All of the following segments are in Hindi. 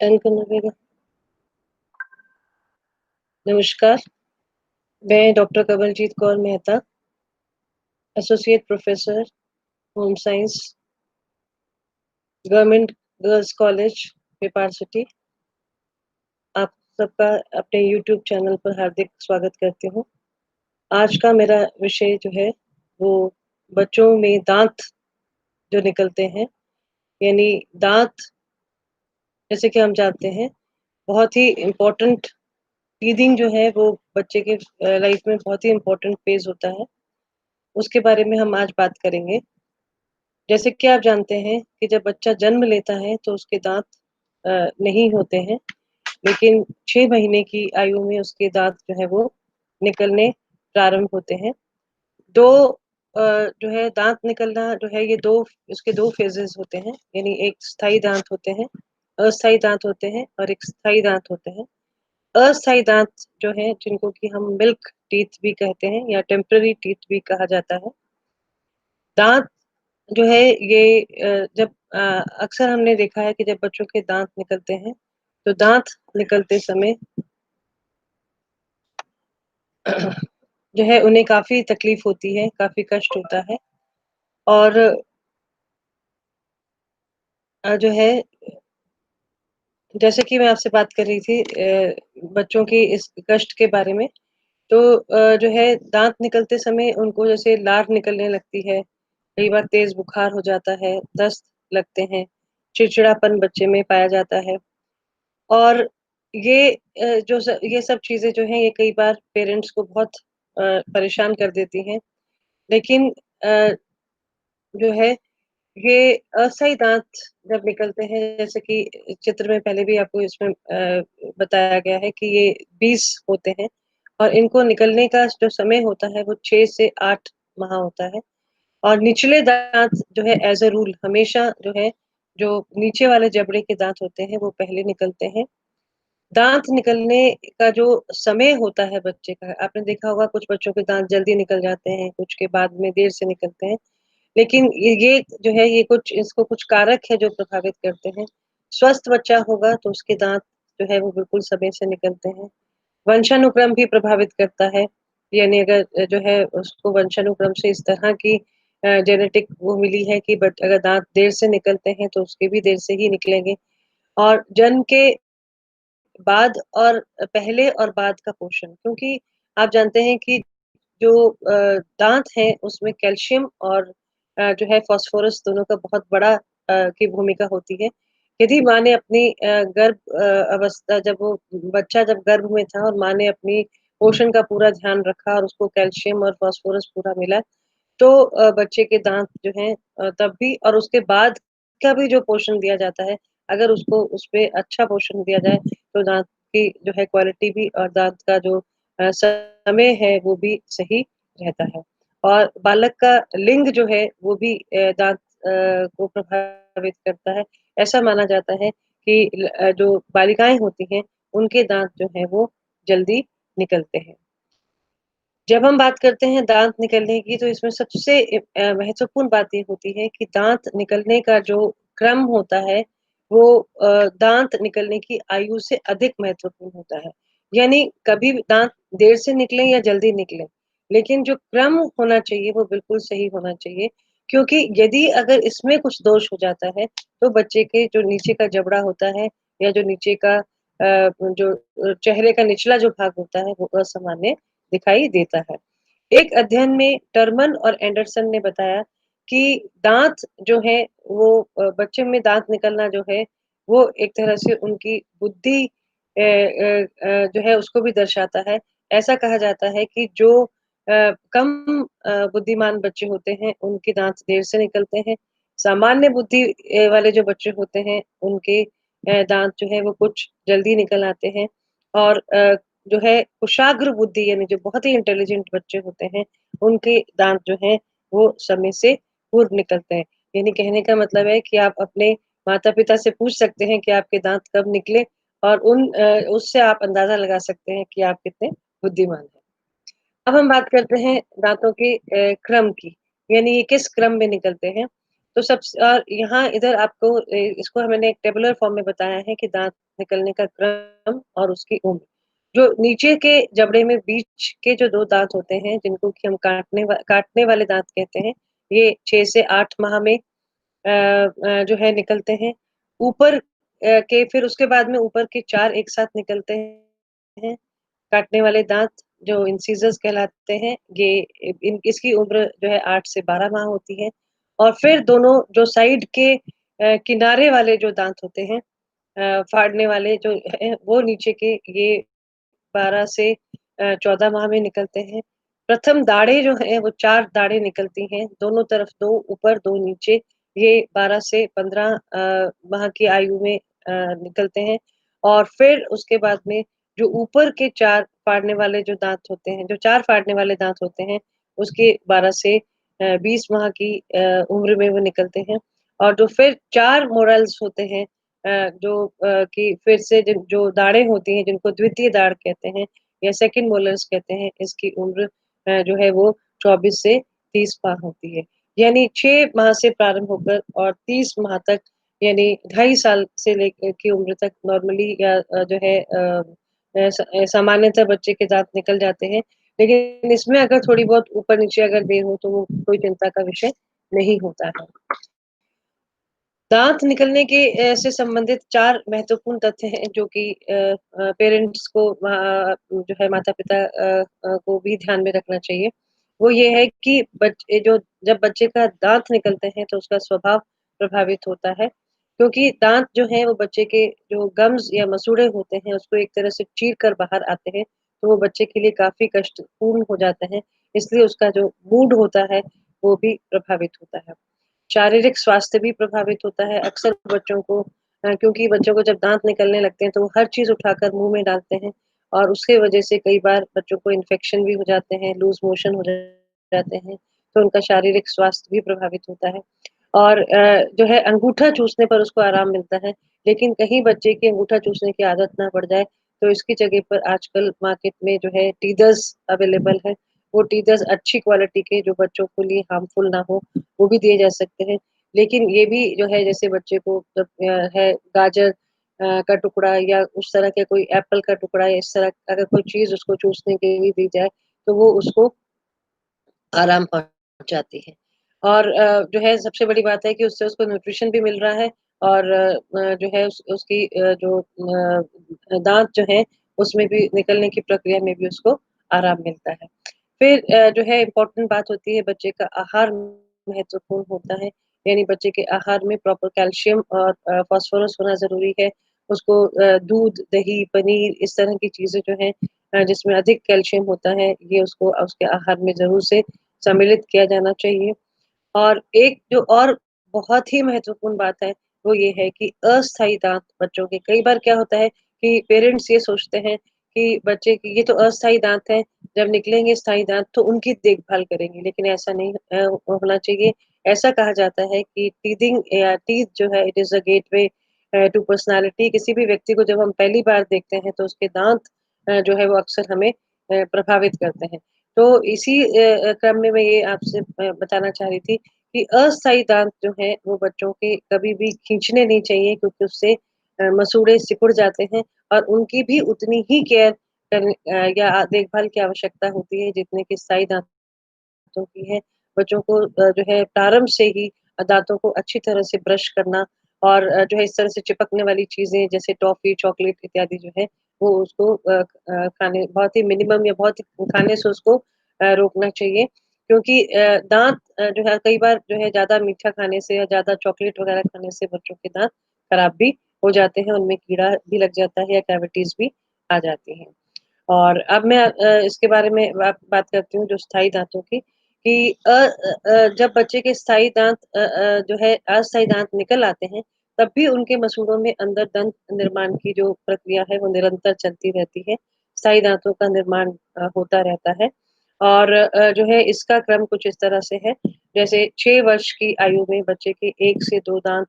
डन करना पड़ेगा। नमस्कार, मैं doctor Kawaljeet Kaur Mehta, associate professor home science, government girls college, paper city. आप सबका अपने यूट्यूब चैनल पर हार्दिक स्वागत करती हूँ। आज का मेरा विषय जो है, वो बच्चों में दाँत जो निकलते हैं, यानी दाँत जैसे कि हम जानते हैं, बहुत ही इम्पोर्टेंट टीथिंग जो है, वो बच्चे के लाइफ़ में बहुत ही इम्पोर्टेंट फ़ेज़ होता है। उसके बारे में हम आज बात करेंगे। जैसे कि आप जानते हैं कि जब बच्चा जन्म लेता है तो उसके दाँत नहीं होते हैं, लेकिन 6 महीने की आयु में उसके दाँत जो है वो निकलने प्रारंभ होते हैं। 2 जो है दाँत निकलना जो है ये 2 इसके 2 फ़ेजेज़ होते हैं, यानी एक स्थायी दाँत होते हैं, अस्थायी दाँत होते हैं और एक स्थायी दाँत होते हैं। अस्थायी दाँत जो हैं जिनको कि हम मिल्क टीथ भी कहते हैं या टेम्परेरी टीथ भी कहा जाता है। दाँत जो है ये जब अक्सर हमने देखा है कि जब बच्चों के दाँत निकलते हैं, तो दाँत निकलते समय जो है उन्हें काफ़ी तकलीफ़ होती है, काफ़ी कष्ट होता है और जो है जैसे कि मैं आपसे बात कर रही थी बच्चों की इस कष्ट के बारे में, तो जो है दाँत निकलते समय उनको जैसे लार निकलने लगती है, कई बार तेज़ बुखार हो जाता है, दस्त लगते हैं, चिड़चिड़ापन बच्चे में पाया जाता है। और ये ये सब चीज़ें जो हैं ये कई बार पेरेंट्स को बहुत परेशान कर देती हैं। लेकिन अ, जो है ये अस्थायी दाँत जब निकलते हैं जैसे कि चित्र में पहले भी आपको इसमें बताया गया है कि ये 20 होते हैं और इनको निकलने का जो समय होता है वो 6 से 8 माह होता है। और निचले दाँत जो है एज़ अ रूल हमेशा जो है, जो नीचे वाले जबड़े के दाँत होते हैं वो पहले निकलते हैं। दाँत निकलने का जो समय होता है बच्चे का, आपने देखा होगा कुछ बच्चों के दाँत जल्दी निकल जाते हैं, कुछ के बाद में देर से निकलते हैं। लेकिन ये जो है ये कुछ इसको कुछ कारक है जो प्रभावित करते हैं। स्वस्थ बच्चा होगा तो उसके दाँत जो है वो बिल्कुल समय से निकलते हैं। वंशानुक्रम भी प्रभावित करता है, यानी अगर जो है उसको वंशानुक्रम से इस तरह की जेनेटिक वो मिली है कि बट अगर दाँत देर से निकलते हैं तो उसके भी देर से ही निकलेंगे। और जन्म के बाद और पहले और बाद का पोषण, क्योंकि आप जानते हैं कि जो दाँत हैं उसमें कैल्शियम और जो है फ़ॉस्फ़ोरस दोनों का बहुत बड़ा की भूमिका होती है। यदि माँ ने अपनी अवस्था जब वो बच्चा जब गर्भ में था और माँ ने अपनी पोषण का पूरा ध्यान रखा और उसको कैल्शियम और फ़ॉस्फ़ोरस पूरा मिला, तो बच्चे के दाँत जो हैं तब भी और उसके बाद का भी जो पोषण दिया जाता है, अगर उसको उसपे अच्छा पोषण दिया जाए, तो दाँत की जो है क्वालिटी भी और दाँत का जो समय है, वो भी सही रहता है। और बालक का लिंग जो है, वो भी दाँत को प्रभावित करता है। ऐसा माना जाता है कि जो बालिकाएँ होती हैं, उनके दाँत जो हैं, वो जल्दी निकलते हैं। जब हम बात करते हैं दाँत निकलने की तो इसमें सबसे महत्वपूर्ण बात ये होती है कि दाँत निकलने का जो क्रम होता है वो दाँत निकलने की आयु से अधिक महत्वपूर्ण होता है। यानी कभी भी दाँत देर से निकले या जल्दी निकले, लेकिन जो क्रम होना चाहिए वो बिल्कुल सही होना चाहिए। क्योंकि यदि अगर इसमें कुछ दोष हो जाता है, तो बच्चे के जो नीचे का जबड़ा होता है या जो नीचे का जो चेहरे का निचला जो भाग होता है वो असामान्य दिखाई देता है। एक अध्ययन में टर्मन और एंडरसन ने बताया कि दाँत जो है वो बच्चे में दाँत निकलना जो है वो एक तरह से उनकी बुद्धि जो है उसको भी दर्शाता है। ऐसा कहा जाता है कि जो कम बुद्धिमान बच्चे होते हैं उनके दाँत देर से निकलते हैं। सामान्य बुद्धि वाले जो बच्चे होते हैं उनके दाँत जो है वो कुछ जल्दी निकल आते हैं और जो है कुशाग्र बुद्धि यानी जो बहुत ही इंटेलिजेंट बच्चे होते हैं, उनके दाँत जो हैं वो समय से पूर्व निकलते हैं। यानी कहने का मतलब है कि आप अपने माता-पिता से पूछ सकते हैं कि आपके दाँत कब निकले और उससे आप अंदाज़ा लगा सकते हैं कि आप कितने बुद्धिमान हैं। अब हम बात करते हैं दाँतों के क्रम की, यानी ये किस क्रम में निकलते हैं। तो यहाँ इधर आपको इसको मैंने एक टेबुलर फॉर्म में बताया है कि दाँत निकलने का क्रम और उसकी उम्र। जो नीचे के जबड़े में बीच के जो 2 दाँत होते हैं, जिनको कि हम काटने वाले दाँत कहते हैं, ये 6 से 8 माह में जो है निकलते हैं। ऊपर के फिर उसके बाद में ऊपर के 4 एक साथ निकलते हैं। काटने वाले दाँत जो इंसिजर्स कहलाते हैं, ये इन इसकी उम्र जो है 8 से 12 माह होती है। और फिर दोनों जो साइड के किनारे वाले जो दाँत होते हैं, फाड़ने वाले जो हैं, वो नीचे के ये 12 से 14 माह में निकलते हैं। प्रथम दाढ़ें जो हैं वो 4 दाढ़ें निकलती हैं, दोनों तरफ 2 ऊपर 2 नीचे, ये 12 से 15 माह की आयु में निकलते हैं। और फिर उसके बाद में जो ऊपर के 4 फाड़ने वाले जो दाँत होते हैं, जो 4 फाड़ने वाले दाँत होते हैं, उसके 12 से 20 माह की उम्र में वो निकलते हैं। और जो फिर 4 मोरल्स होते हैं, कि फिर से जो दाढ़ें होती हैं जिनको द्वितीय दाढ़ कहते हैं या सेकंड मोलर्स कहते हैं, इसकी उम्र जो है वो 24 से 30 माह होती है। यानी 6 माह से प्रारंभ होकर और 30 माह तक, यानी ढाई साल से लेकर की उम्र तक नॉर्मली या जो है सामान्यतः बच्चे के दाँत निकल जाते हैं। लेकिन इसमें अगर थोड़ी बहुत ऊपर-नीचे अगर देर हो तो वो कोई चिंता का विषय नहीं होता है। दाँत निकलने के से संबंधित 4 महत्वपूर्ण तथ्य हैं जो कि पेरेंट्स को जो है माता-पिता को भी ध्यान में रखना चाहिए। वो ये है कि जब बच्चे का दाँत निकलते हैं तो उसका स्वभाव प्रभावित होता है। क्योंकि दाँत जो हैं वो बच्चे के जो गम्स या मसूड़े होते हैं उसको एक तरह से चीर कर बाहर आते हैं, तो वो बच्चे के लिए काफ़ी कष्टपूर्ण हो जाते हैं। इसलिए उसका जो मूड होता है वो भी प्रभावित होता है। शारीरिक स्वास्थ्य भी प्रभावित होता है। अक्सर बच्चों को क्योंकि बच्चों को जब दाँत निकलने लगते हैं, तो वो हर चीज़ उठाकर मुँह में डालते हैं और उसकी वजह से कई बार बच्चों को इन्फेक्शन भी हो जाते हैं, लूज़ मोशन हो जाते हैं, तो उनका शारीरिक स्वास्थ्य भी प्रभावित होता है। और जो है अंगूठा चूसने पर उसको आराम मिलता है, लेकिन कहीं बच्चे की अंगूठा चूसने की आदत ना पड़ जाए, तो इसकी जगह पर आजकल मार्केट में जो है टीथर्स अवेलेबल है। वो टीथर्स अच्छी क्वालिटी के जो बच्चों के लिए हार्मफुल ना हो, वो भी दिए जा सकते हैं। लेकिन ये भी जो है जैसे बच्चे को जब है गाजर का टुकड़ा या उस तरह के कोई एप्पल का टुकड़ा या इस तरह अगर कोई चीज़ उसको चूसने के लिए दी जाए, तो वो उसको आराम पहुँचाती है। और जो है सबसे बड़ी बात है कि उससे उसको न्यूट्रिशन भी मिल रहा है और जो है उसकी दाँत जो है उसमें भी निकलने की प्रक्रिया में भी उसको आराम मिलता है। फिर जो है इम्पोर्टेंट बात होती है बच्चे का आहार महत्वपूर्ण होता है, यानी बच्चे के आहार में प्रॉपर कैल्शियम और फ़ॉस्फ़ोरस होना ज़रूरी है। उसको दूध, दही, पनीर इस तरह की चीज़ें जो हैं जिसमें अधिक कैल्शियम होता है, ये उसको उसके आहार में ज़रूर से सम्मिलित किया जाना चाहिए। और एक जो और बहुत ही महत्वपूर्ण बात है, वो ये है कि अस्थायी दाँत बच्चों के कई बार क्या होता है कि पेरेंट्स ये सोचते हैं कि बच्चे की ये तो अस्थायी दाँत हैं, जब निकलेंगे स्थायी दाँत तो उनकी देखभाल करेंगे, लेकिन ऐसा नहीं होना चाहिए। ऐसा कहा जाता है कि टीथिंग या टीथ जो है it is a gateway to personality. किसी भी व्यक्ति को जब हम पहली बार देखते हैं तो उसके दाँत जो है वो अक्सर हमें प्रभावित करते हैं। तो इसी क्रम में मैं ये आपसे बताना चाह रही थी कि अस्थायी दाँत जो हैं वो बच्चों के कभी भी खींचने नहीं चाहिए क्योंकि उससे मसूड़े सिकुड़ जाते हैं और उनकी भी उतनी ही केयर या देखभाल की आवश्यकता होती है जितने कि स्थायी दाँतों की है। बच्चों को जो है प्रारंभ से ही दाँतों को अच्छी तरह से ब्रश करना और जो है इस तरह से चिपकने वाली चीज़ें जैसे टॉफ़ी, चॉकलेट इत्यादि जो है वो उसको खाने बहुत ही मिनिमम या बहुत ही खाने से उसको रोकना चाहिए। क्योंकि दाँत जो है कई बार जो है ज़्यादा मीठा खाने से या ज़्यादा चॉकलेट वग़ैरह खाने से बच्चों के दाँत खराब भी हो जाते हैं, उनमें कीड़ा भी लग जाता है या कैविटीज़ भी आ जाती हैं। और अब मैं इसके बारे में बात करती हूँ जो स्थायी दाँतों की कि जब बच्चे के स्थायी दाँत जो है अस्थायी दाँत निकल आते हैं, तब भी उनके मसूड़ों में अंदर दंत निर्माण की जो प्रक्रिया है वो निरंतर चलती रहती है। स्थायी दाँतों का निर्माण होता रहता है और जो है इसका क्रम कुछ इस तरह से है, जैसे 6 वर्ष की आयु में बच्चे के 1 से 2 दाँत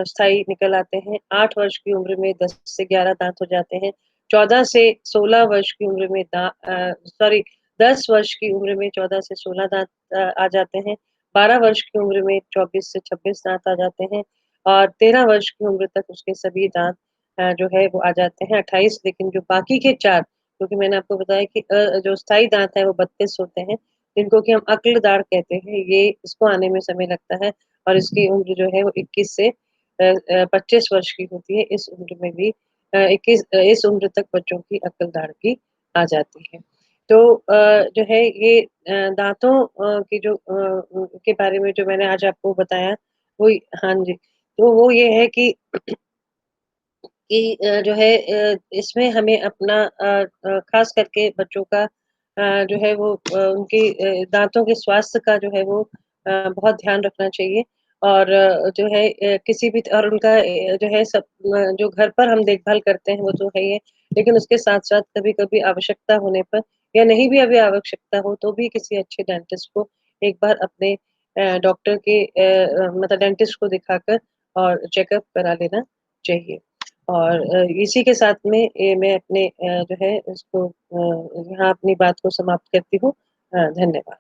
स्थायी निकल आते हैं, 8 वर्ष की उम्र में 10 से 11 दाँत हो जाते हैं, 14 से 16 वर्ष की उम्र में 10 वर्ष की उम्र में 14 से 16 दाँत आ जाते हैं, 12 वर्ष की उम्र में 24 से 26 दाँत आ जाते हैं और 13 वर्ष की उम्र तक उसके सभी दाँत जो है वो आ जाते हैं, 28 लेकिन जो बाकी के 4 क्योंकि मैंने आपको बताया कि जो स्थायी दाँत हैं वो 32 होते हैं, जिनको कि हम अक्ल दाढ़ कहते हैं, ये इसको आने में समय लगता है और इसकी उम्र जो है वो 21 से 25 वर्ष की होती है। इस उम्र में भी 21 इस उम्र तक बच्चों की अक्ल दाढ़ भी आ जाती है। तो जो है ये दाँतों की जो के बारे में जो मैंने आज आपको बताया, वो हाँ जी, तो वो ये है कि जो है इसमें हमें अपना ख़ास करके बच्चों का जो है वो उनके दाँतों के स्वास्थ्य का जो है वो बहुत ध्यान रखना चाहिए और जो है किसी भी और उनका जो है सब जो घर पर हम देखभाल करते हैं वो तो है ही है, लेकिन उसके साथ-साथ कभी-कभी आवश्यकता होने पर या नहीं भी अभी आवश्यकता हो तो भी किसी अच्छे डेंटिस्ट को एक बार अपने डॉक्टर के मतलब डेंटिस्ट को दिखाकर और चेकअप करा लेना चाहिए। और इसी के साथ में मैं अपने जो है उसको यहाँ अपनी बात को समाप्त करती हूँ। धन्यवाद।